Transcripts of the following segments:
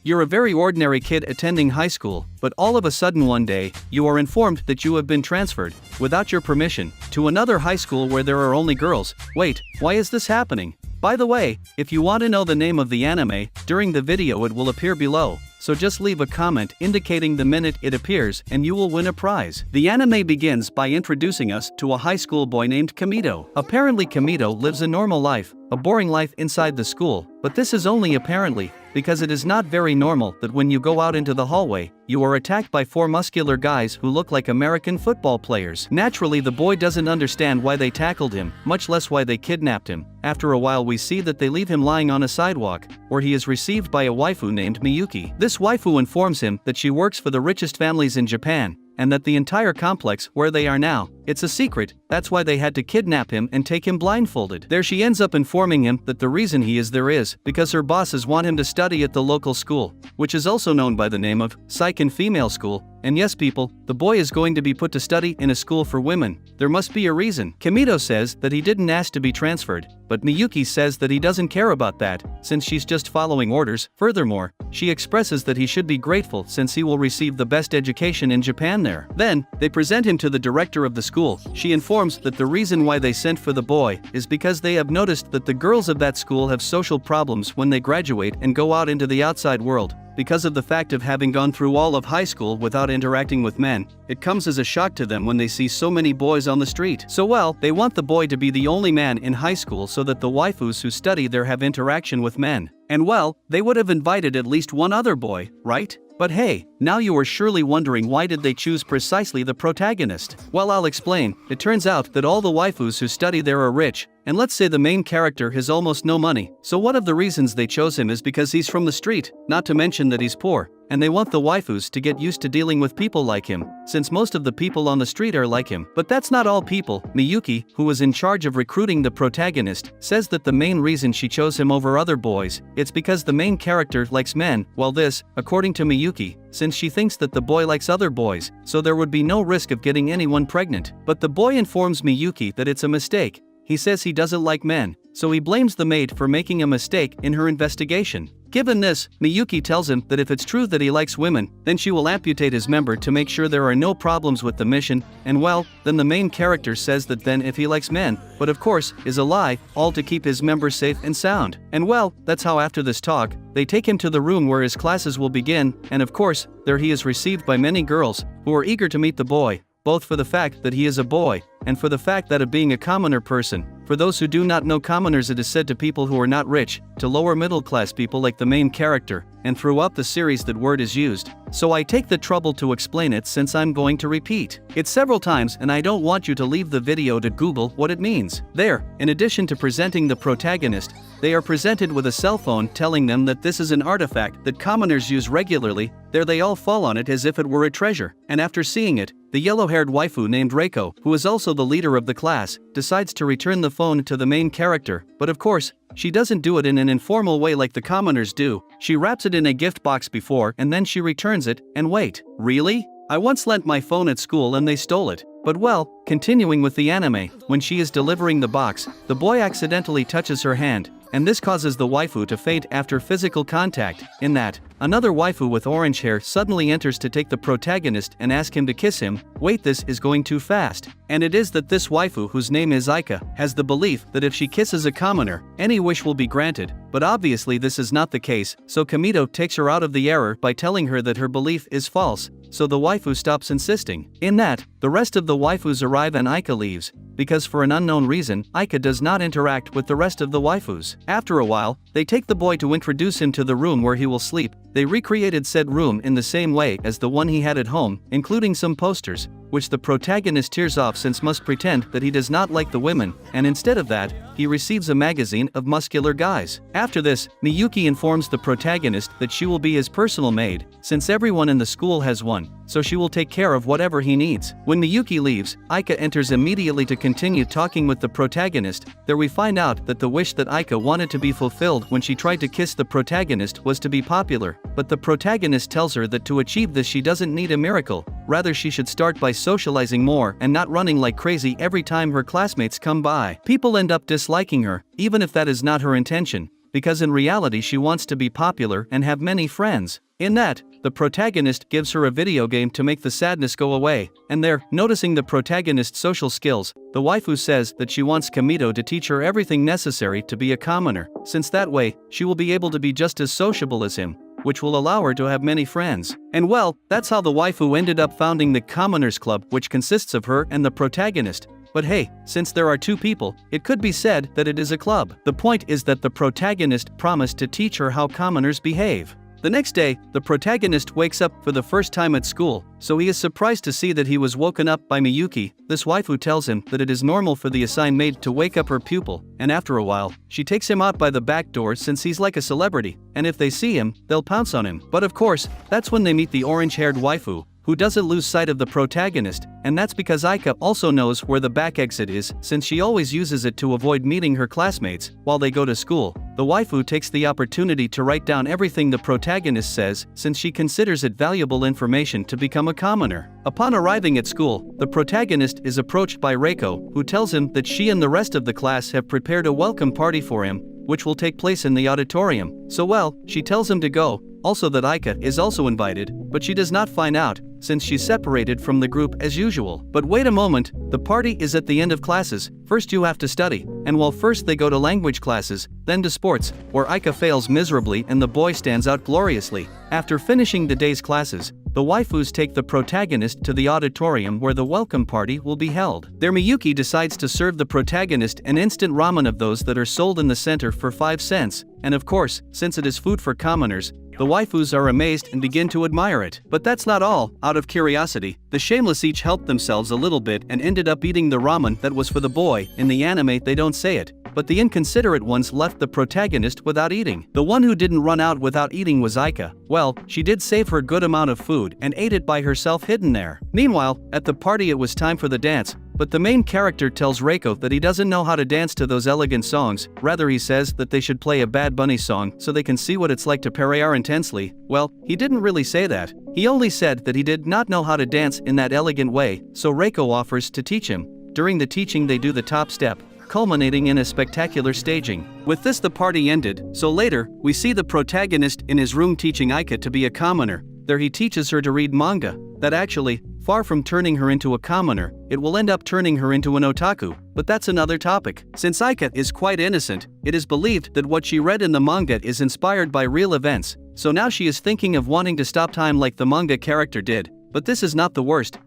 You're a very ordinary kid attending high school, but all of a sudden one day, you are informed that you have been transferred, without your permission, to another high school where there are only girls. Wait, why is this happening? By the way, if you want to know the name of the anime, during the video it will appear below, so just leave a comment indicating the minute it appears and you will win a prize. The anime begins by introducing us to a high school boy named Kamito. Apparently Kamito lives a normal life, a boring life inside the school, but this is only apparently, because it is not very normal that when you go out into the hallway, you are attacked by 4 muscular guys who look like American football players. Naturally the boy doesn't understand why they tackled him, much less why they kidnapped him. After a while we see that they leave him lying on a sidewalk, where he is received by a waifu named Miyuki. This waifu informs him that she works for the richest families in Japan, and that the entire complex where they are now, it's a secret, that's why they had to kidnap him and take him blindfolded. There she ends up informing him that the reason he is there is because her bosses want him to study at the local school, which is also known by the name of Psych and Female School. And yes people, the boy is going to be put to study in a school for women. There must be a reason. Kamito says that he didn't ask to be transferred, but Miyuki says that he doesn't care about that, since she's just following orders. Furthermore, she expresses that he should be grateful since he will receive the best education in Japan there. Then, they present him to the director of the school. She informs that the reason why they sent for the boy is because they have noticed that the girls of that school have social problems when they graduate and go out into the outside world. Because of the fact of having gone through all of high school without interacting with men, it comes as a shock to them when they see so many boys on the street. So well, they want the boy to be the only man in high school so that the waifus who study there have interaction with men. And well, they would have invited at least one other boy, right? But hey, now you are surely wondering why did they choose precisely the protagonist? Well, I'll explain. It turns out that all the waifus who study there are rich, and let's say the main character has almost no money. So one of the reasons they chose him is because he's from the street, not to mention that he's poor, and they want the waifus to get used to dealing with people like him, since most of the people on the street are like him. But that's not all people. Miyuki, who was in charge of recruiting the protagonist, says that the main reason she chose him over other boys, it's because the main character likes men, while this, according to Miyuki, since she thinks that the boy likes other boys, so there would be no risk of getting anyone pregnant. But the boy informs Miyuki that it's a mistake. He says he doesn't like men, so he blames the maid for making a mistake in her investigation. Given this, Miyuki tells him that if it's true that he likes women, then she will amputate his member to make sure there are no problems with the mission, and well, then the main character says that then if he likes men, but of course, is a lie, all to keep his member safe and sound. And well, that's how after this talk, they take him to the room where his classes will begin, and of course, there he is received by many girls, who are eager to meet the boy, both for the fact that he is a boy, and for the fact that of being a commoner person. For those who do not know commoners, it is said to people who are not rich, to lower middle class people like the main character, and throughout the series that word is used. So I take the trouble to explain it since I'm going to repeat it several times and I don't want you to leave the video to Google what it means. There, in addition to presenting the protagonist, they are presented with a cell phone telling them that this is an artifact that commoners use regularly. There they all fall on it as if it were a treasure, and after seeing it, the yellow-haired waifu named Reiko, who is also the leader of the class, decides to return the phone to the main character, but of course, she doesn't do it in an informal way like the commoners do. She wraps it in a gift box before and then she returns it, and wait, really? I once lent my phone at school and they stole it. But well, continuing with the anime, when she is delivering the box, the boy accidentally touches her hand, and this causes the waifu to faint after physical contact. In that, another waifu with orange hair suddenly enters to take the protagonist and ask him to kiss him. Wait, this is going too fast. And it is that this waifu, whose name is Aika, has the belief that if she kisses a commoner, any wish will be granted, but obviously this is not the case, so Kamito takes her out of the error by telling her that her belief is false, so the waifu stops insisting. In that, the rest of the waifus arrive and Aika leaves, because for an unknown reason, Aika does not interact with the rest of the waifus. After a while, they take the boy to introduce him to the room where he will sleep. They recreated said room in the same way as the one he had at home, including some posters, which the protagonist tears off since must pretend that he does not like the women, and instead of that, he receives a magazine of muscular guys. After this, Miyuki informs the protagonist that she will be his personal maid, since everyone in the school has one, so she will take care of whatever he needs. When Miyuki leaves, Aika enters immediately to continue talking with the protagonist. There we find out that the wish that Aika wanted to be fulfilled when she tried to kiss the protagonist was to be popular, but the protagonist tells her that to achieve this she doesn't need a miracle, rather she should start by socializing more and not running like crazy every time her classmates come by. People end up disliking her, even if that is not her intention, because in reality she wants to be popular and have many friends. In that, the protagonist gives her a video game to make the sadness go away, and there, noticing the protagonist's social skills, the waifu says that she wants Kamito to teach her everything necessary to be a commoner, since that way, she will be able to be just as sociable as him, which will allow her to have many friends. And well, that's how the waifu ended up founding the Commoners Club, which consists of her and the protagonist. But hey, since there are two people, it could be said that it is a club. The point is that the protagonist promised to teach her how commoners behave. The next day, the protagonist wakes up for the first time at school, so he is surprised to see that he was woken up by Miyuki. This waifu tells him that it is normal for the assigned maid to wake up her pupil, and after a while, she takes him out by the back door since he's like a celebrity, and if they see him, they'll pounce on him. But of course, that's when they meet the orange-haired waifu, who doesn't lose sight of the protagonist, and that's because Aika also knows where the back exit is since she always uses it to avoid meeting her classmates while they go to school. The waifu takes the opportunity to write down everything the protagonist says since she considers it valuable information to become a commoner. Upon arriving at school, the protagonist is approached by Reiko, who tells him that she and the rest of the class have prepared a welcome party for him, which will take place in the auditorium. So well, she tells him to go, also that Aika is also invited, but she does not find out, since she's separated from the group as usual. But wait a moment, the party is at the end of classes. First you have to study, and while first they go to language classes, then to sports, where Aika fails miserably and the boy stands out gloriously. After finishing the day's classes, the waifus take the protagonist to the auditorium where the welcome party will be held. There Miyuki decides to serve the protagonist an instant ramen of those that are sold in the center for 5 cents, and of course, since it is food for commoners, the waifus are amazed and begin to admire it. But that's not all. Out of curiosity, the shameless each helped themselves a little bit and ended up eating the ramen that was for the boy. In the anime they don't say it, but the inconsiderate ones left the protagonist without eating. The one who didn't run out without eating was Aika. Well, she did save her good amount of food and ate it by herself hidden there. Meanwhile, at the party it was time for the dance, but the main character tells Reiko that he doesn't know how to dance to those elegant songs, rather he says that they should play a Bad Bunny song so they can see what it's like to perrear intensely. Well, he didn't really say that. He only said that he did not know how to dance in that elegant way, so Reiko offers to teach him. During the teaching they do the top step, culminating in a spectacular staging. With this the party ended, so later, we see the protagonist in his room teaching Aika to be a commoner. There he teaches her to read manga, that actually, far from turning her into a commoner, it will end up turning her into an otaku, but that's another topic. Since Aika is quite innocent, it is believed that what she read in the manga is inspired by real events, so now she is thinking of wanting to stop time like the manga character did. But this is not the worst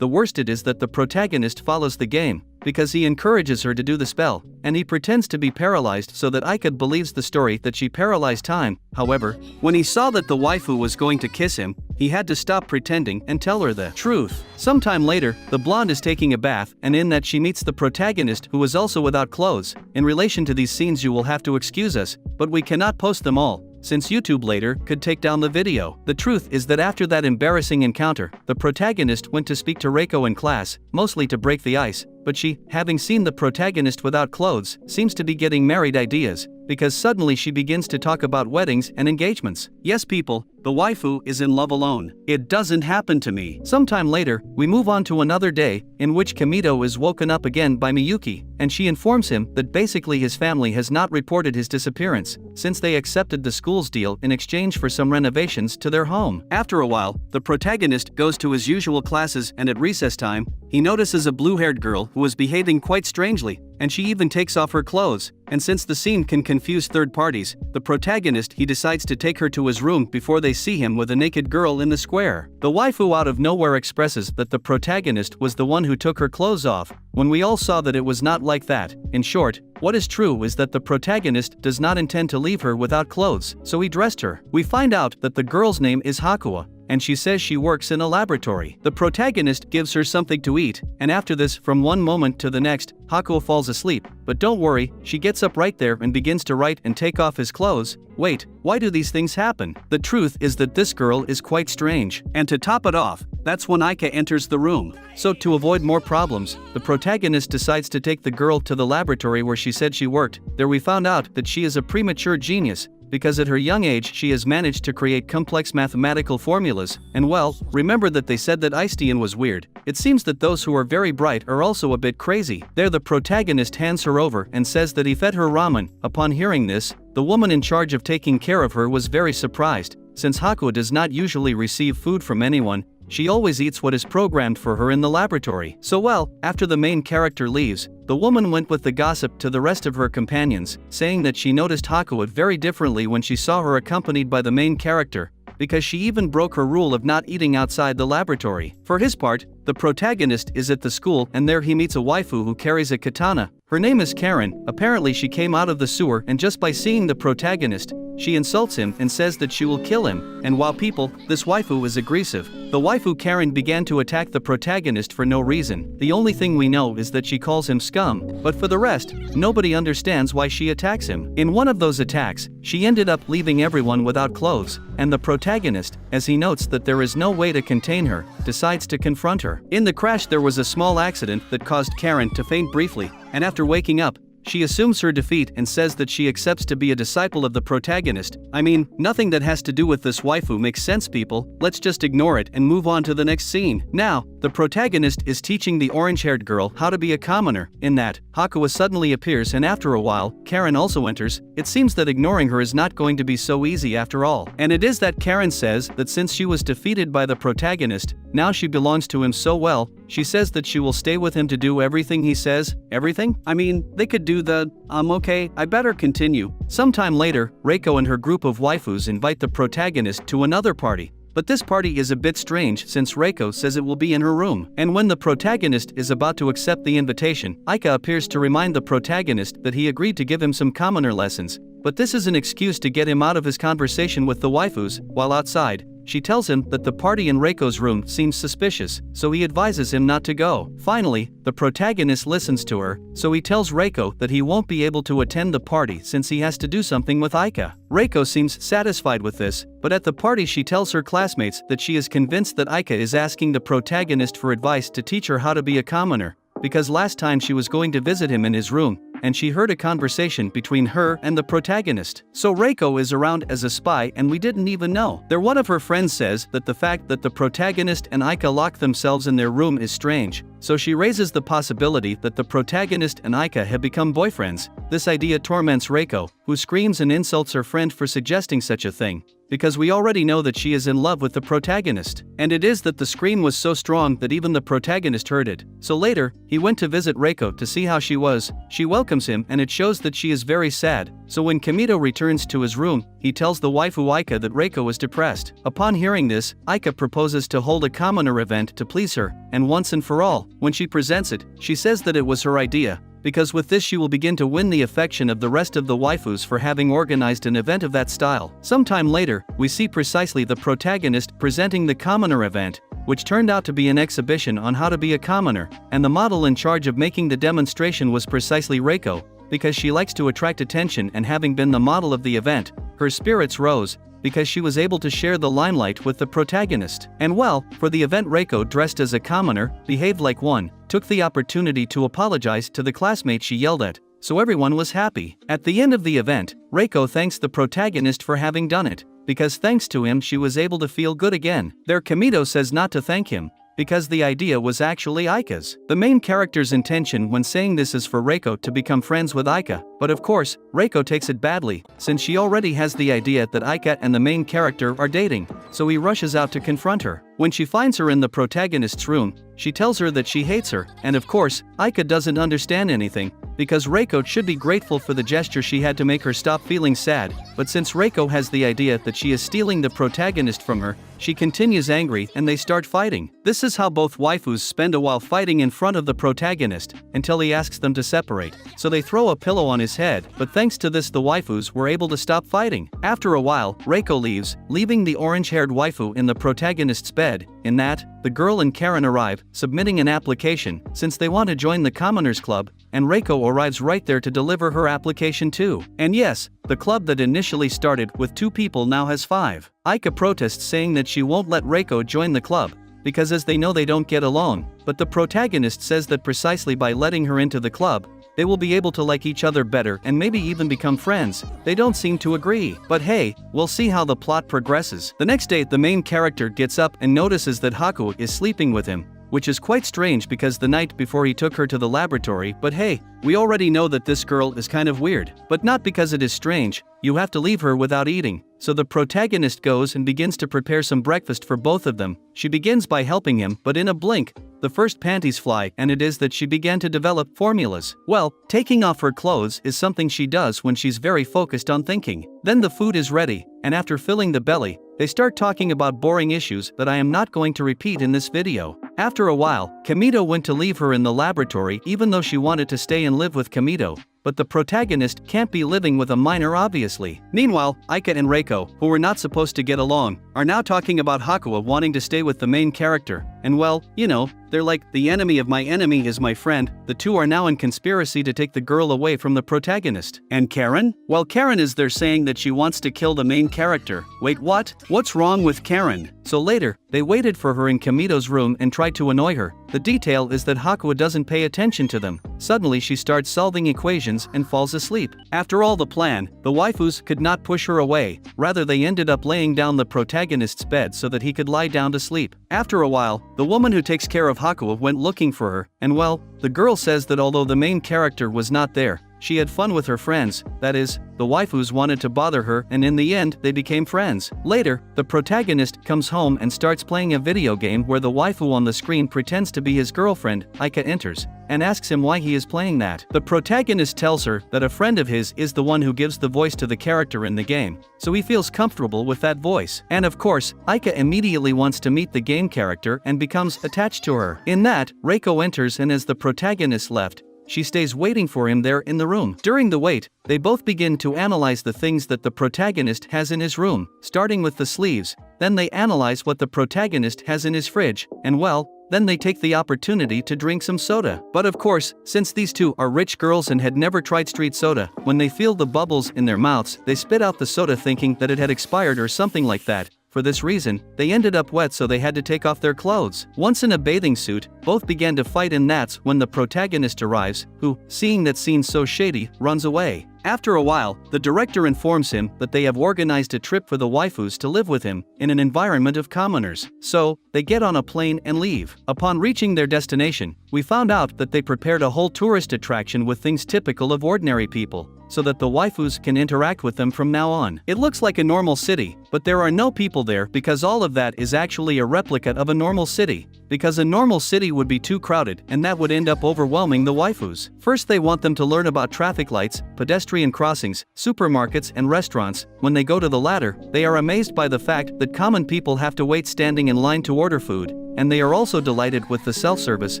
it is that the protagonist follows the game, because he encourages her to do the spell, and he pretends to be paralyzed so that Aika believes the story that she paralyzed time. However, when he saw that the waifu was going to kiss him, he had to stop pretending and tell her the truth. Sometime later, the blonde is taking a bath, and in that she meets the protagonist who is also without clothes. In relation to these scenes you will have to excuse us, but we cannot post them all, since YouTube later could take down the video. The truth is that after that embarrassing encounter, the protagonist went to speak to Reiko in class, mostly to break the ice, but she, having seen the protagonist without clothes, seems to be getting married ideas, because suddenly she begins to talk about weddings and engagements. Yes people, the waifu is in love alone. It doesn't happen to me. Sometime later, we move on to another day, in which Kamito is woken up again by Miyuki, and she informs him that basically his family has not reported his disappearance, since they accepted the school's deal in exchange for some renovations to their home. After a while, the protagonist goes to his usual classes and at recess time, he notices a blue-haired girl who is behaving quite strangely, and she even takes off her clothes. And since the scene can confuse third parties, the protagonist he decides to take her to his room before they see him with a naked girl in the square. The waifu out of nowhere expresses that the protagonist was the one who took her clothes off, when we all saw that it was not like that. In short, what is true is that the protagonist does not intend to leave her without clothes, so he dressed her. We find out that the girl's name is Hakua, and she says she works in a laboratory. The protagonist gives her something to eat, and after this, from one moment to the next, Hakuo falls asleep. But don't worry, she gets up right there and begins to write and take off his clothes. Wait, why do these things happen? The truth is that this girl is quite strange. And to top it off, that's when Aika enters the room. So to avoid more problems, the protagonist decides to take the girl to the laboratory where she said she worked. There we found out that she is a premature genius, because at her young age she has managed to create complex mathematical formulas, and well, remember that they said that Einstein was weird. It seems that those who are very bright are also a bit crazy. There the protagonist hands her over and says that he fed her ramen. Upon hearing this, the woman in charge of taking care of her was very surprised, since Haku does not usually receive food from anyone. She always eats what is programmed for her in the laboratory. So well, after the main character leaves, the woman went with the gossip to the rest of her companions, saying that she noticed Haku very differently when she saw her accompanied by the main character, because she even broke her rule of not eating outside the laboratory. For his part, the protagonist is at the school and there he meets a waifu who carries a katana. Her name is Karen. Apparently she came out of the sewer, and just by seeing the protagonist, she insults him and says that she will kill him. And while this waifu is aggressive, the waifu Karen began to attack the protagonist for no reason. The only thing we know is that she calls him scum, but for the rest, nobody understands why she attacks him. In one of those attacks, she ended up leaving everyone without clothes, and the protagonist, as he notes that there is no way to contain her, decides to confront her. In the crash there was a small accident that caused Karen to faint briefly, and after waking up, she assumes her defeat and says that she accepts to be a disciple of the protagonist. I mean, nothing that has to do with this waifu makes sense, people. Let's just ignore it and move on to the next scene. Now, the protagonist is teaching the orange-haired girl how to be a commoner. In that, Hakuwa suddenly appears, and after a while, Karen also enters. It seems that ignoring her is not going to be so easy after all. And it is that Karen says that since she was defeated by the protagonist, now she belongs to him so well, she says that she will stay with him to do everything he says. Everything? I mean, they could do the, okay, I better continue. Sometime later, Reiko and her group of waifus invite the protagonist to another party. But this party is a bit strange since Reiko says it will be in her room. And when the protagonist is about to accept the invitation, Aika appears to remind the protagonist that he agreed to give him some commoner lessons. But this is an excuse to get him out of his conversation with the waifus. While outside, she tells him that the party in Reiko's room seems suspicious, so he advises him not to go. Finally, the protagonist listens to her, so he tells Reiko that he won't be able to attend the party since he has to do something with Aika. Reiko seems satisfied with this, but at the party she tells her classmates that she is convinced that Aika is asking the protagonist for advice to teach her how to be a commoner, because last time she was going to visit him in his room, and she heard a conversation between her and the protagonist. So Reiko is around as a spy and we didn't even know. There one of her friends says that the fact that the protagonist and Aika lock themselves in their room is strange, so she raises the possibility that the protagonist and Aika have become boyfriends. This idea torments Reiko, who screams and insults her friend for suggesting such a thing, because we already know that she is in love with the protagonist. And it is that the scream was so strong that even the protagonist heard it. So later, he went to visit Reiko to see how she was. She welcomes him and it shows that she is very sad. So when Kamito returns to his room, he tells the waifu Aika that Reiko is depressed. Upon hearing this, Aika proposes to hold a commoner event to please her, and once and for all, when she presents it, she says that it was her idea, because with this she will begin to win the affection of the rest of the waifus for having organized an event of that style. Sometime later, we see precisely the protagonist presenting the commoner event, which turned out to be an exhibition on how to be a commoner, and the model in charge of making the demonstration was precisely Reiko, because she likes to attract attention, and having been the model of the event, her spirits rose, because she was able to share the limelight with the protagonist. And well, for the event Reiko, dressed as a commoner, behaved like one, took the opportunity to apologize to the classmate she yelled at, so everyone was happy. At the end of the event, Reiko thanks the protagonist for having done it, because thanks to him she was able to feel good again. There Kamito says not to thank him, because the idea was actually Aika's. The main character's intention when saying this is for Reiko to become friends with Aika, but of course, Reiko takes it badly, since she already has the idea that Aika and the main character are dating, so he rushes out to confront her. When she finds her in the protagonist's room, she tells her that she hates her, and of course, Aika doesn't understand anything, because Reiko should be grateful for the gesture she had to make her stop feeling sad, but since Reiko has the idea that she is stealing the protagonist from her, she continues angry and they start fighting. This is how both waifus spend a while fighting in front of the protagonist, until he asks them to separate. So they throw a pillow on his head, but thanks to this the waifus were able to stop fighting. After a while, Reiko leaves, leaving the orange-haired waifu in the protagonist's bed. In that, the girl and Karen arrive, submitting an application, since they want to join the Commoners Club, and Reiko arrives right there to deliver her application too. And yes, the club that initially started with 2 people now has 5. Aika protests saying that she won't let Reiko join the club, because as they know they don't get along, but the protagonist says that precisely by letting her into the club, they will be able to like each other better and maybe even become friends. They don't seem to agree, but hey, we'll see how the plot progresses. The next day the main character gets up and notices that Haku is sleeping with him, which is quite strange because the night before he took her to the laboratory, but hey, we already know that this girl is kind of weird. But not because it is strange, you have to leave her without eating. So the protagonist goes and begins to prepare some breakfast for both of them. She begins by helping him, but in a blink, the first panties fly, and it is that she began to develop formulas. Well, taking off her clothes is something she does when she's very focused on thinking. Then the food is ready, and after filling the belly, they start talking about boring issues that I am not going to repeat in this video. After a while, Kamito went to leave her in the laboratory even though she wanted to stay and live with Kamito. But the protagonist can't be living with a minor obviously. Meanwhile, Aika and Reiko, who were not supposed to get along, are now talking about Hakuo wanting to stay with the main character. And well, you know, they're like, the enemy of my enemy is my friend. The two are now in conspiracy to take the girl away from the protagonist. And Karen? Well, Karen is there saying that she wants to kill the main character. Wait, what? What's wrong with Karen? So later, they waited for her in Kamito's room and tried to annoy her. The detail is that Hakuo doesn't pay attention to them. Suddenly she starts solving equations and falls asleep. After all the plan, the waifus could not push her away. Rather, they ended up laying down the protagonist's bed so that he could lie down to sleep. After a while, the woman who takes care of Hakuo went looking for her, and well, the girl says that although the main character was not there, she had fun with her friends, that is, the waifus wanted to bother her and in the end they became friends. Later, the protagonist comes home and starts playing a video game where the waifu on the screen pretends to be his girlfriend. Aika enters and asks him why he is playing that. The protagonist tells her that a friend of his is the one who gives the voice to the character in the game, so he feels comfortable with that voice. And of course, Aika immediately wants to meet the game character and becomes attached to her. In that, Reiko enters and as the protagonist left, she stays waiting for him there in the room. During the wait, they both begin to analyze the things that the protagonist has in his room, starting with the sleeves. Then they analyze what the protagonist has in his fridge, and well, then they take the opportunity to drink some soda. But of course, since these two are rich girls and had never tried street soda, when they feel the bubbles in their mouths, they spit out the soda thinking that it had expired or something like that. For this reason, they ended up wet so they had to take off their clothes. Once in a bathing suit, both began to fight and that's when the protagonist arrives, who, seeing that scene so shady, runs away. After a while, the director informs him that they have organized a trip for the waifus to live with him in an environment of commoners. So, they get on a plane and leave. Upon reaching their destination, we found out that they prepared a whole tourist attraction with things typical of ordinary people, so that the waifus can interact with them from now on. It looks like a normal city, but there are no people there because all of that is actually a replica of a normal city. Because a normal city would be too crowded and that would end up overwhelming the waifus. First they want them to learn about traffic lights, pedestrian crossings, supermarkets and restaurants. When they go to the latter, they are amazed by the fact that common people have to wait standing in line to order food, and they are also delighted with the self-service,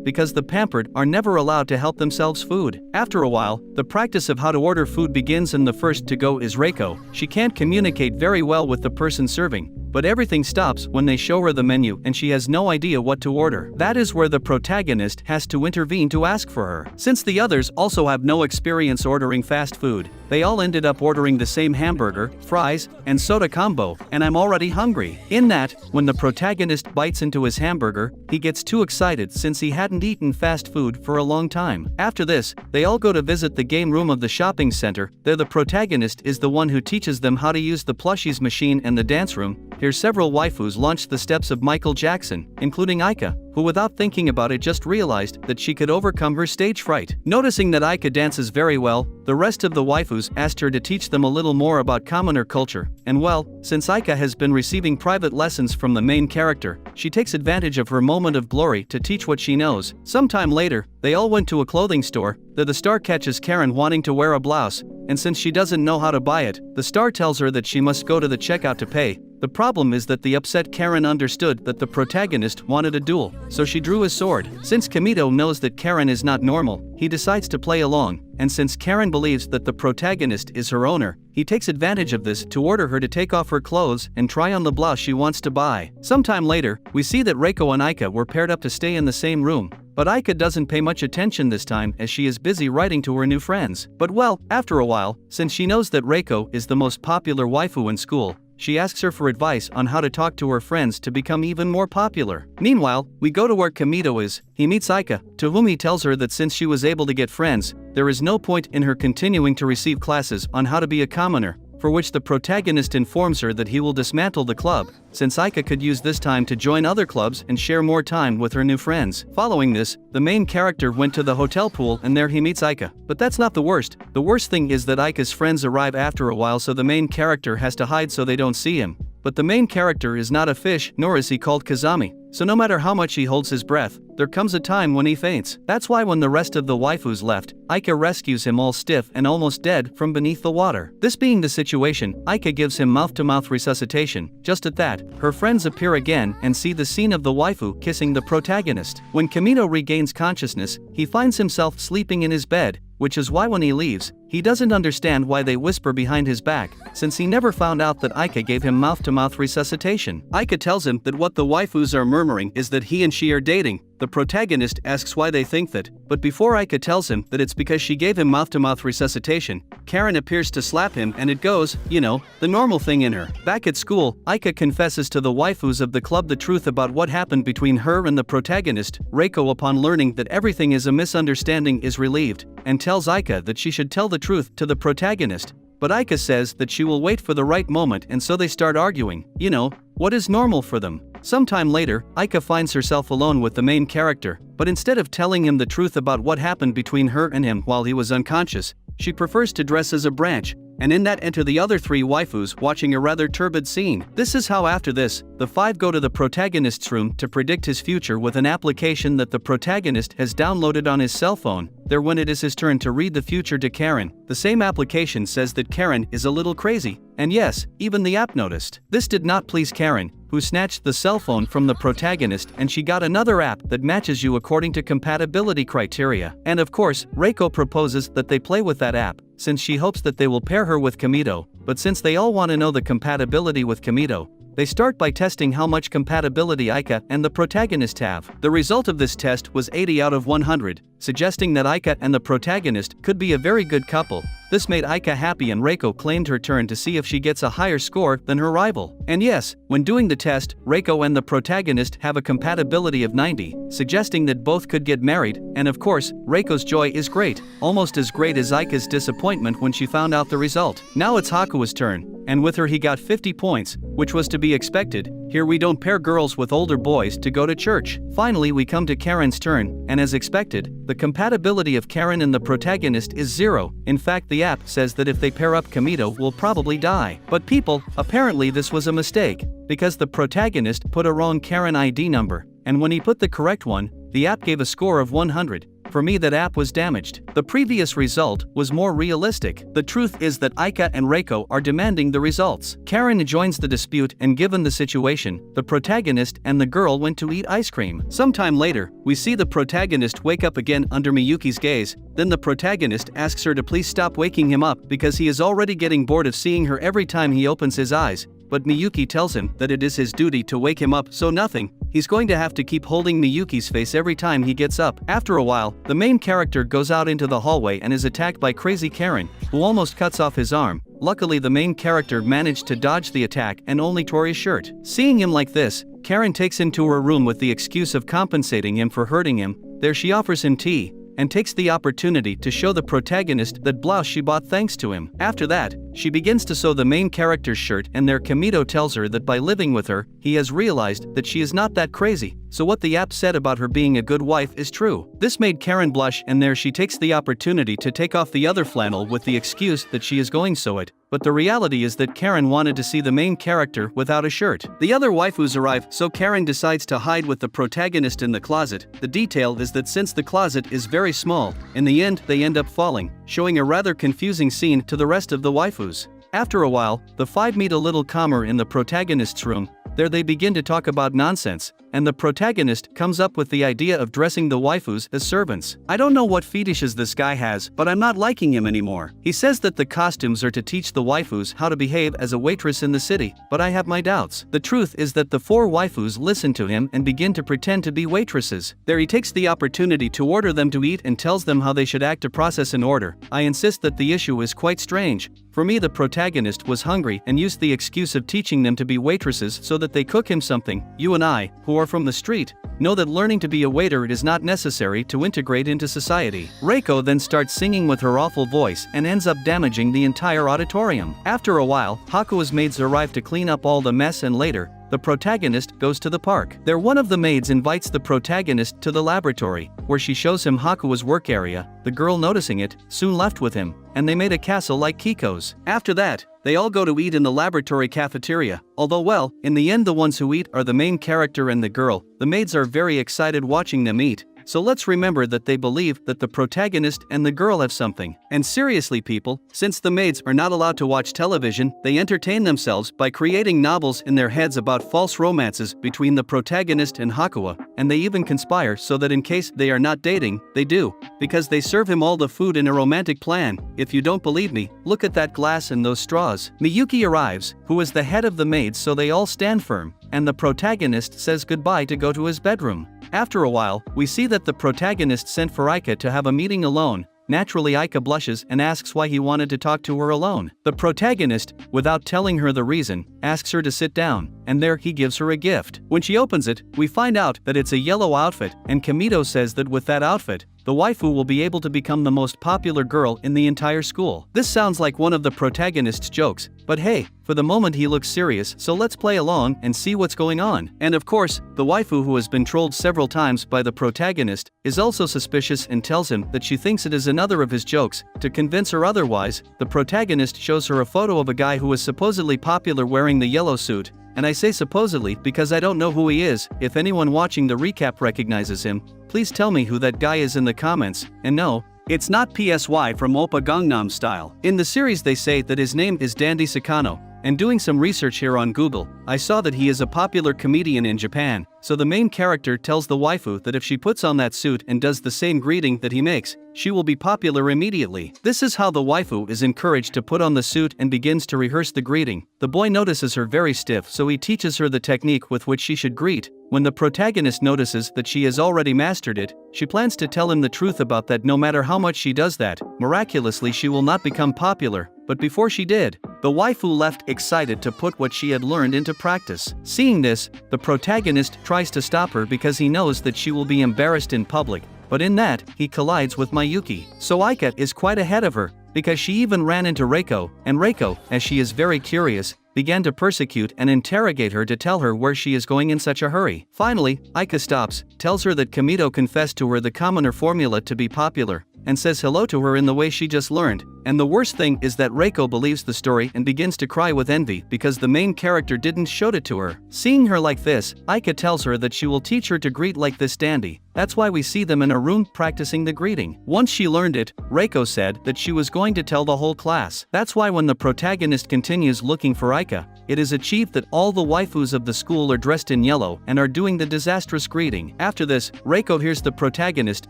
because the pampered are never allowed to help themselves food. After a while, the practice of how to order food begins and the first to go is Reiko. She can't communicate very well with the person serving, but everything stops when they show her the menu and she has no idea what to order. That is where the protagonist has to intervene to ask for her. Since the others also have no experience ordering fast food, they all ended up ordering the same hamburger, fries, and soda combo, and I'm already hungry. In that, when the protagonist bites into his hamburger, he gets too excited since he hadn't eaten fast food for a long time. After this, they all go to visit the game room of the shopping center. There the protagonist is the one who teaches them how to use the plushies machine and the dance room. Here several waifus launch the steps of Michael Jackson, including Aika, who without thinking about it just realized that she could overcome her stage fright. Noticing that Aika dances very well, the rest of the waifus asked her to teach them a little more about commoner culture, and well, since Aika has been receiving private lessons from the main character, she takes advantage of her moment of glory to teach what she knows. Sometime later, they all went to a clothing store. There the star catches Karen wanting to wear a blouse, and since she doesn't know how to buy it, the star tells her that she must go to the checkout to pay. The problem is that the upset Karen understood that the protagonist wanted a duel, so she drew his sword. Since Kamito knows that Karen is not normal, he decides to play along, and since Karen believes that the protagonist is her owner, he takes advantage of this to order her to take off her clothes and try on the blouse she wants to buy. Sometime later, we see that Reiko and Aika were paired up to stay in the same room, but Aika doesn't pay much attention this time as she is busy writing to her new friends. But well, after a while, since she knows that Reiko is the most popular waifu in school, she asks her for advice on how to talk to her friends to become even more popular. Meanwhile, we go to where Kamito is. He meets Aika, to whom he tells her that since she was able to get friends, there is no point in her continuing to receive classes on how to be a commoner, for which the protagonist informs her that he will dismantle the club, since Aika could use this time to join other clubs and share more time with her new friends. Following this, the main character went to the hotel pool and there he meets Aika. But that's not the worst. The worst thing is that Aika's friends arrive after a while, so the main character has to hide so they don't see him. But the main character is not a fish, nor is he called Kazami. So no matter how much he holds his breath, there comes a time when he faints. That's why when the rest of the waifus left, Aika rescues him all stiff and almost dead from beneath the water. This being the situation, Aika gives him mouth-to-mouth resuscitation. Just at that, her friends appear again and see the scene of the waifu kissing the protagonist. When Kamito regains consciousness, he finds himself sleeping in his bed, which is why when he leaves, he doesn't understand why they whisper behind his back, since he never found out that Aika gave him mouth-to-mouth resuscitation. Aika tells him that what the waifus are murmuring is that he and she are dating. The protagonist asks why they think that, but before Aika tells him that it's because she gave him mouth-to-mouth resuscitation, Karen appears to slap him and it goes, you know, the normal thing in her. Back at school, Aika confesses to the waifus of the club the truth about what happened between her and the protagonist. Reiko, upon learning that everything is a misunderstanding, is relieved, and tells Aika that she should tell the truth to the protagonist. But Aika says that she will wait for the right moment, and so they start arguing. You know, what is normal for them. Sometime later, Aika finds herself alone with the main character, but instead of telling him the truth about what happened between her and him while he was unconscious, she prefers to dress as a branch, and in that enter the other three waifus watching a rather turbid scene. This is how after this, the five go to the protagonist's room to predict his future with an application that the protagonist has downloaded on his cell phone. There, when it is his turn to read the future to Karen, the same application says that Karen is a little crazy, and yes, even the app noticed. This did not please Karen, who snatched the cell phone from the protagonist, and she got another app that matches you according to compatibility criteria. And of course, Reiko proposes that they play with that app, since she hopes that they will pair her with Kamito. But since they all want to know the compatibility with Kamito, they start by testing how much compatibility Aika and the protagonist have. The result of this test was 80 out of 100, suggesting that Aika and the protagonist could be a very good couple. This made Aika happy, and Reiko claimed her turn to see if she gets a higher score than her rival. And yes, when doing the test, Reiko and the protagonist have a compatibility of 90, suggesting that both could get married, and of course, Reiko's joy is great, almost as great as Aika's disappointment when she found out the result. Now it's Haku's turn, and with her he got 50 points, which was to be expected. Here we don't pair girls with older boys to go to church. Finally we come to Karen's turn, and as expected, the compatibility of Karen and the protagonist is 0. In fact, the app says that if they pair up, Kamito will probably die. But people, apparently this was a mistake, because the protagonist put a wrong Karen ID number, and when he put the correct one, the app gave a score of 100. For me, that app was damaged. The previous result was more realistic. The truth is that Aika and Reiko are demanding the results. Karen joins the dispute, and given the situation, the protagonist and the girl went to eat ice cream. Sometime later, we see the protagonist wake up again under Miyuki's gaze. Then the protagonist asks her to please stop waking him up because he is already getting bored of seeing her every time he opens his eyes. But Miyuki tells him that it is his duty to wake him up, so nothing. He's going to have to keep holding Miyuki's face every time he gets up. After a while, the main character goes out into the hallway and is attacked by crazy Karen, who almost cuts off his arm. Luckily, the main character managed to dodge the attack and only tore his shirt. Seeing him like this, Karen takes him to her room with the excuse of compensating him for hurting him. There she offers him tea, and takes the opportunity to show the protagonist that blouse she bought thanks to him. After that, she begins to sew the main character's shirt, and there Kamito tells her that by living with her, he has realized that she is not that crazy, so what the app said about her being a good wife is true. This made Karen blush, and there she takes the opportunity to take off the other flannel with the excuse that she is going sew it. But the reality is that Karen wanted to see the main character without a shirt. The other waifus arrive, so Karen decides to hide with the protagonist in the closet. The detail is that since the closet is very small, in the end they end up falling, showing a rather confusing scene to the rest of the waifus. After a while, the five meet a little calmer in the protagonist's room. There they begin to talk about nonsense, and the protagonist comes up with the idea of dressing the waifus as servants. I don't know what fetishes this guy has, but I'm not liking him anymore. He says that the costumes are to teach the waifus how to behave as a waitress in the city, but I have my doubts. The truth is that the four waifus listen to him and begin to pretend to be waitresses. There he takes the opportunity to order them to eat and tells them how they should act to process an order. I insist that the issue is quite strange. For me, the protagonist was hungry and used the excuse of teaching them to be waitresses so that they cook him something. You and I, who are or from the street, know that learning to be a waiter is not necessary to integrate into society. Reiko then starts singing with her awful voice and ends up damaging the entire auditorium. After a while, Hakuo's maids arrive to clean up all the mess, and later, the protagonist goes to the park. There, one of the maids invites the protagonist to the laboratory, where she shows him Hakuo's work area. The girl, noticing it, soon left with him, and they made a castle like Kiko's. After that, they all go to eat in the laboratory cafeteria, although well, in the end the ones who eat are the main character and the girl. The maids are very excited watching them eat. So let's remember that they believe that the protagonist and the girl have something. And seriously people, since the maids are not allowed to watch television, they entertain themselves by creating novels in their heads about false romances between the protagonist and Hakuo, and they even conspire so that in case they are not dating, they do, because they serve him all the food in a romantic plan. If you don't believe me, look at that glass and those straws. Miyuki arrives, who is the head of the maids, so they all stand firm, and the protagonist says goodbye to go to his bedroom. After a while, we see that the protagonist sent for Aika to have a meeting alone. Naturally, Aika blushes and asks why he wanted to talk to her alone. The protagonist, without telling her the reason, asks her to sit down, and there he gives her a gift. When she opens it, we find out that it's a yellow outfit, and Kamito says that with that outfit, the waifu will be able to become the most popular girl in the entire school. This sounds like one of the protagonist's jokes, but hey, for the moment he looks serious, so let's play along and see what's going on. And of course, the waifu, who has been trolled several times by the protagonist, is also suspicious and tells him that she thinks it is another of his jokes. To convince her otherwise, the protagonist shows her a photo of a guy who is supposedly popular wearing the yellow suit. And I say supposedly because I don't know who he is. If anyone watching the recap recognizes him, please tell me who that guy is in the comments. And no, it's not PSY from Oppa Gangnam Style. In the series they say that his name is Dandy Sakano, and doing some research here on Google, I saw that he is a popular comedian in Japan. So the main character tells the waifu that if she puts on that suit and does the same greeting that he makes, she will be popular immediately. This is how the waifu is encouraged to put on the suit and begins to rehearse the greeting. The boy notices her very stiff, so he teaches her the technique with which she should greet. When the protagonist notices that she has already mastered it, she plans to tell him the truth about that. No matter how much she does that, miraculously she will not become popular. But before she did, the waifu left excited to put what she had learned into practice. Seeing this, the protagonist tries to stop her because he knows that she will be embarrassed in public, but in that, he collides with Miyuki. So Aika is quite ahead of her, because she even ran into Reiko, and Reiko, as she is very curious, began to persecute and interrogate her to tell her where she is going in such a hurry. Finally, Aika stops, tells her that Kamito confessed to her the commoner formula to be popular, and says hello to her in the way she just learned. And the worst thing is that Reiko believes the story and begins to cry with envy because the main character didn't show it to her. Seeing her like this, Aika tells her that she will teach her to greet like this dandy. That's why we see them in a room practicing the greeting. Once she learned it, Reiko said that she was going to tell the whole class. That's why when the protagonist continues looking for Aika, it is achieved that all the waifus of the school are dressed in yellow and are doing the disastrous greeting. After this, Reiko hears the protagonist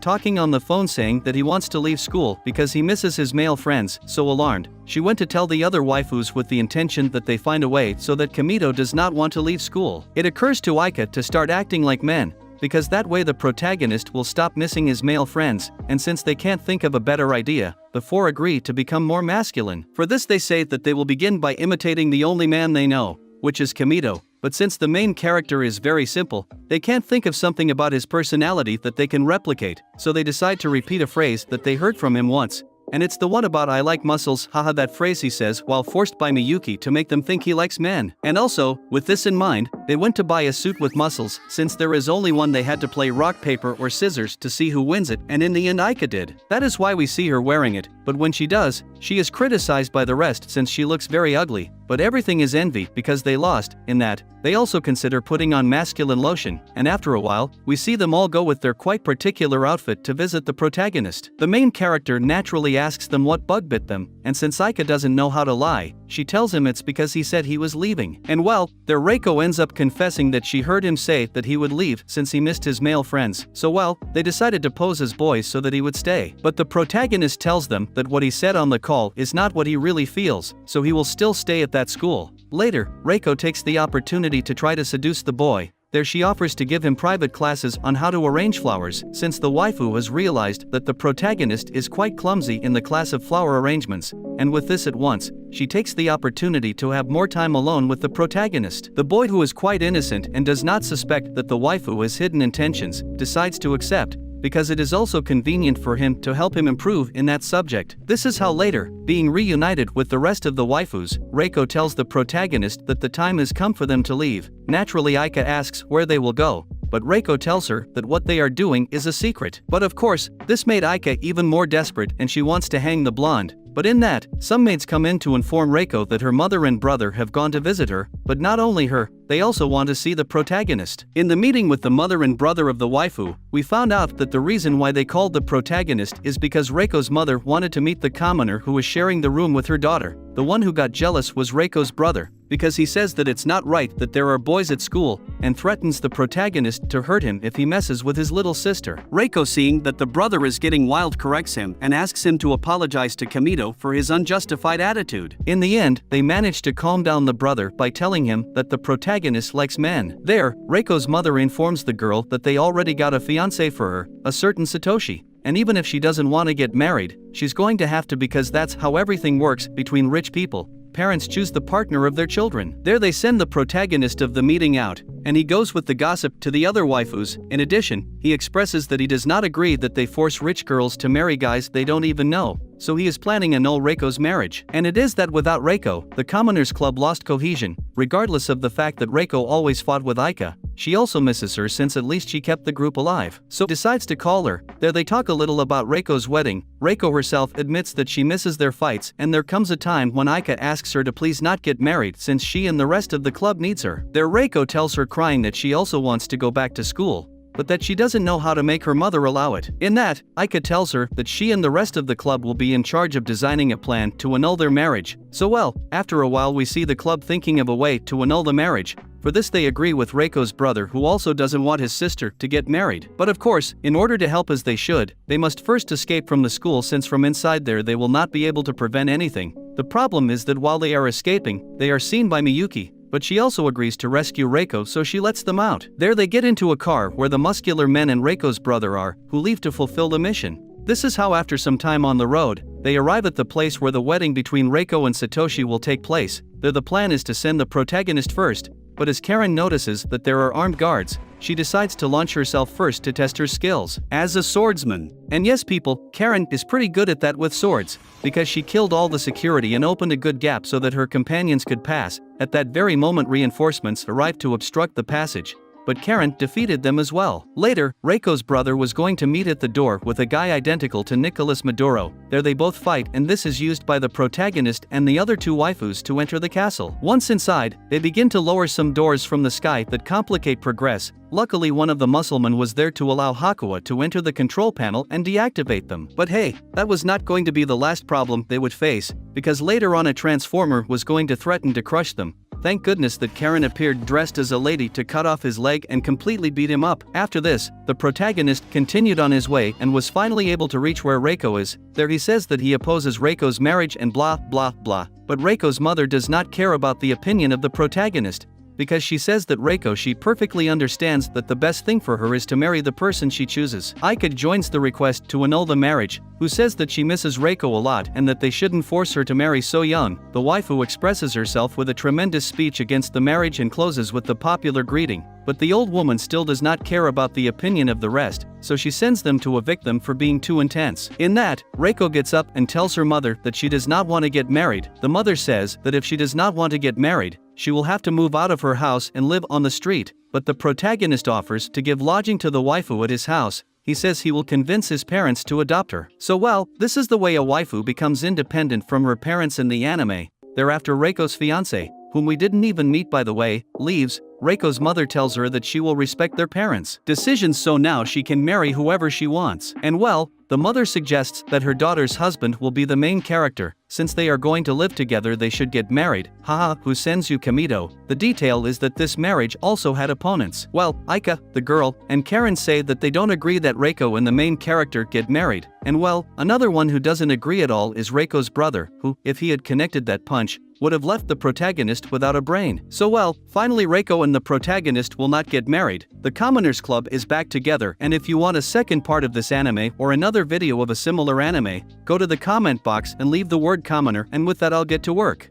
talking on the phone saying that he wants to leave school because he misses his male friends. So alarmed, she went to tell the other waifus with the intention that they find a way so that Kamito does not want to leave school. It occurs to Aika to start acting like men, because that way the protagonist will stop missing his male friends, and since they can't think of a better idea, the four agree to become more masculine. For this they say that they will begin by imitating the only man they know, which is Kamito, but since the main character is very simple, they can't think of something about his personality that they can replicate, so they decide to repeat a phrase that they heard from him once. And it's the one about "I like muscles, haha," that phrase he says while forced by Miyuki to make them think he likes men. And also, with this in mind, they went to buy a suit with muscles. Since there is only one, they had to play rock, paper, or scissors to see who wins it, and in the end Aika did. That is why we see her wearing it, but when she does, she is criticized by the rest since she looks very ugly. But everything is envy because they lost, in that, they also consider putting on masculine lotion, and after a while, we see them all go with their quite particular outfit to visit the protagonist. The main character naturally asks them what bug bit them, and since Aika doesn't know how to lie, she tells him it's because he said he was leaving. And well, there Reiko ends up confessing that she heard him say that he would leave since he missed his male friends. So well, they decided to pose as boys so that he would stay. But the protagonist tells them that what he said on the call is not what he really feels, so he will still stay at that school. Later, Reiko takes the opportunity to try to seduce the boy. There she offers to give him private classes on how to arrange flowers, since the waifu has realized that the protagonist is quite clumsy in the class of flower arrangements, and with this at once, she takes the opportunity to have more time alone with the protagonist. The boy, who is quite innocent and does not suspect that the waifu has hidden intentions, decides to accept, because it is also convenient for him to help him improve in that subject. This is how later, being reunited with the rest of the waifus, Reiko tells the protagonist that the time has come for them to leave. Naturally, Aika asks where they will go, but Reiko tells her that what they are doing is a secret. But of course, this made Aika even more desperate and she wants to hang the blonde. But in that, some maids come in to inform Reiko that her mother and brother have gone to visit her, but not only her, they also want to see the protagonist. In the meeting with the mother and brother of the waifu, we found out that the reason why they called the protagonist is because Reiko's mother wanted to meet the commoner who was sharing the room with her daughter. The one who got jealous was Reiko's brother, because he says that it's not right that there are boys at school, and threatens the protagonist to hurt him if he messes with his little sister. Reiko, seeing that the brother is getting wild, corrects him and asks him to apologize to Kamito for his unjustified attitude. In the end, they manage to calm down the brother by telling him that the protagonist likes men. There, Reiko's mother informs the girl that they already got a fiancé for her, a certain Satoshi. And even if she doesn't want to get married, she's going to have to, because that's how everything works between rich people. Parents choose the partner of their children. There they send the protagonist of the meeting out, and he goes with the gossip to the other waifus. In addition, he expresses that he does not agree that they force rich girls to marry guys they don't even know, so he is planning to annul Reiko's marriage. And it is that without Reiko, the Commoners Club lost cohesion. Regardless of the fact that Reiko always fought with Aika, she also misses her, since at least she kept the group alive. So decides to call her. There they talk a little about Reiko's wedding. Reiko herself admits that she misses their fights, and there comes a time when Aika asks her to please not get married since she and the rest of the club needs her. There Reiko tells her, crying, that she also wants to go back to school, but that she doesn't know how to make her mother allow it. In that, Aika tells her that she and the rest of the club will be in charge of designing a plan to annul their marriage. So well, after a while we see the club thinking of a way to annul the marriage. For this they agree with Reiko's brother, who also doesn't want his sister to get married. But of course, in order to help as they should, they must first escape from the school, since from inside there they will not be able to prevent anything. The problem is that while they are escaping, they are seen by Miyuki, but she also agrees to rescue Reiko, so she lets them out. There they get into a car where the muscular men and Reiko's brother are, who leave to fulfill the mission. This is how, after some time on the road, they arrive at the place where the wedding between Reiko and Satoshi will take place. There the plan is to send the protagonist first, but as Karen notices that there are armed guards, she decides to launch herself first to test her skills as a swordsman. And yes people, Karen is pretty good at that with swords, because she killed all the security and opened a good gap so that her companions could pass. At that very moment reinforcements arrived to obstruct the passage, but Karen defeated them as well. Later, Reiko's brother was going to meet at the door with a guy identical to Nicholas Maduro. There they both fight, and this is used by the protagonist and the other two waifus to enter the castle. Once inside, they begin to lower some doors from the sky that complicate progress. Luckily one of the musclemen was there to allow Hakuwa to enter the control panel and deactivate them. But hey, that was not going to be the last problem they would face, because later on a transformer was going to threaten to crush them. Thank goodness that Karen appeared dressed as a lady to cut off his leg and completely beat him up. After this, the protagonist continued on his way and was finally able to reach where Reiko is. There he says that he opposes Reiko's marriage and blah blah blah. But Reiko's mother does not care about the opinion of the protagonist, because she says that she perfectly understands that the best thing for her is to marry the person she chooses. Aika joins the request to annul the marriage, who says that she misses Reiko a lot and that they shouldn't force her to marry so young. The waifu expresses herself with a tremendous speech against the marriage and closes with the popular greeting. But the old woman still does not care about the opinion of the rest, so she sends them to evict them for being too intense. In that, Reiko gets up and tells her mother that she does not want to get married. The mother says that if she does not want to get married, she will have to move out of her house and live on the street. But the protagonist offers to give lodging to the waifu at his house. He says he will convince his parents to adopt her. So well, this is the way a waifu becomes independent from her parents in the anime. Thereafter Reiko's fiancé, whom we didn't even meet by the way, leaves. Reiko's mother tells her that she will respect their parents' decisions, so now she can marry whoever she wants. And well, The mother suggests that her daughter's husband will be the main character. Since they are going to live together, they should get married. Haha, who sends you Kamito? The detail is that this marriage also had opponents. Well, Aika, the girl, and Karen say that they don't agree that Reiko and the main character get married. And well, another one who doesn't agree at all is Reiko's brother, who, if he had connected that punch, would have left the protagonist without a brain. So well, finally Reiko and the protagonist will not get married. The Commoners Club is back together, and if you want a second part of this anime or another video of a similar anime, go to the comment box and leave the word commoner, and with that I'll get to work.